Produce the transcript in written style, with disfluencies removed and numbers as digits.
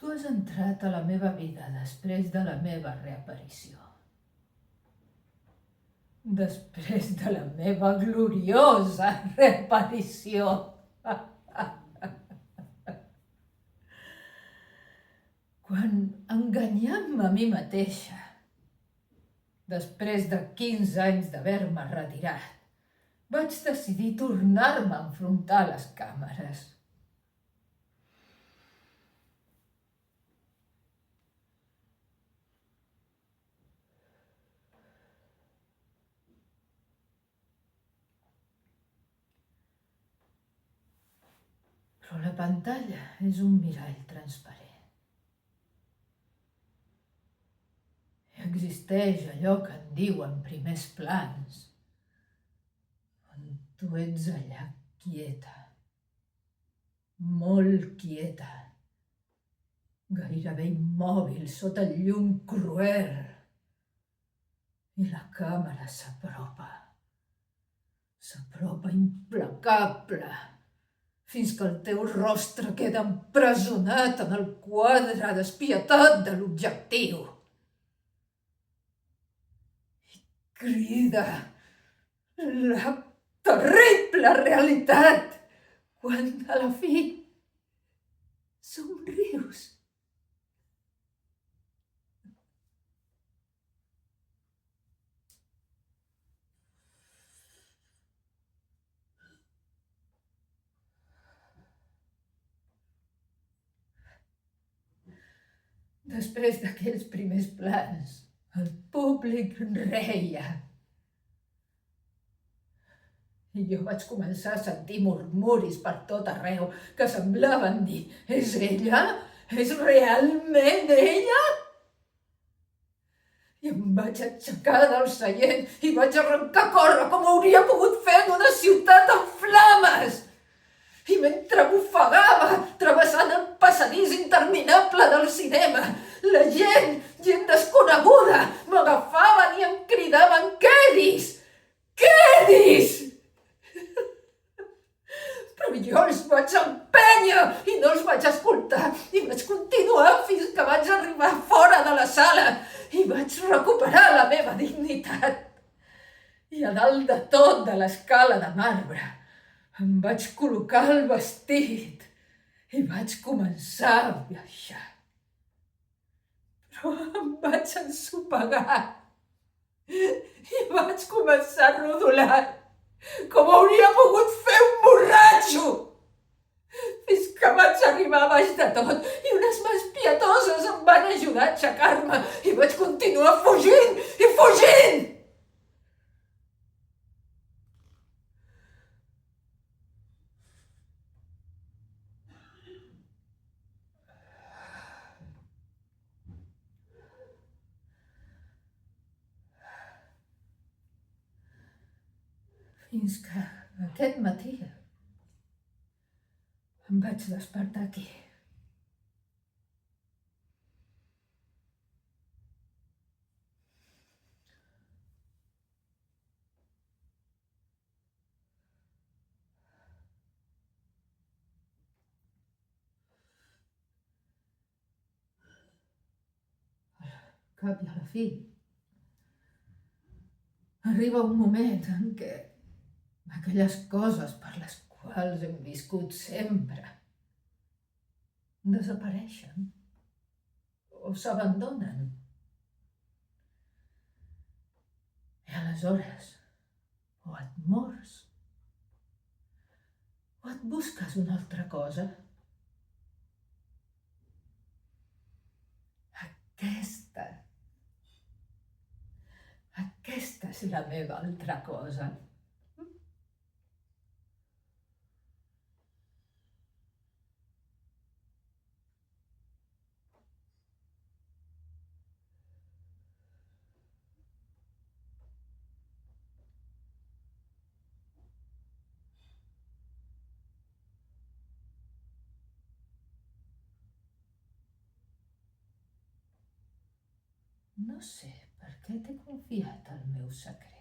Tu has entrat a la meva vida després de la meva reaparició. Després de la meva gloriosa reaparició. Quan, enganyant-me a mi mateixa, després de 15 anys d'haver-me retirat, vaig decidir tornar-me a enfrontar a les càmeres. Però la pantalla és un mirall transparent. Existeix allò que en diuen primers plans, on tu ets allà quieta, molt quieta, gairebé immòbil sota el llum cruel, i la càmera s'apropa implacable, fins que el teu rostre queda empresonat en el quadre despietat de l'objectiu. Crida la terrible realitat quan a la fi somrius. Després d'aquells primers plans, el públic reia. I jo vaig començar a sentir murmuris per tot arreu que semblaven dir: és ella? És realment ella? I em vaig aixecar del seient i vaig arrencar a córrer com hauria pogut fer en una ciutat en flames. I mentre m'ofegava travessant el passadís interminable del cinema, la gent desconeguda, m'agafaven i em cridaven: Quedis! Quedis! Però jo els vaig empènyer i no els vaig escoltar i vaig continuar fins que vaig arribar fora de la sala i vaig recuperar la meva dignitat. I a dalt de tot de l'escala de marbre em vaig col·locar el vestit i vaig començar a viatjar. Però em vaig ensopegar i vaig començar a rodolar com hauria pogut fer un borratxo, fins que vaig arribar a baix de tot i unes mans pietoses em van ajudar a aixecar-me i vaig continuar fugint i fugint. Fins que aquest matí em vaig despertar aquí. Al cap i a la fi, arriba un moment en què aquelles coses per les quals hem viscut sempre desapareixen o s'abandonen. I aleshores o et mors o et busques una altra cosa. Aquesta és la meva altra cosa. No sé per què t'he confiat el meu secret.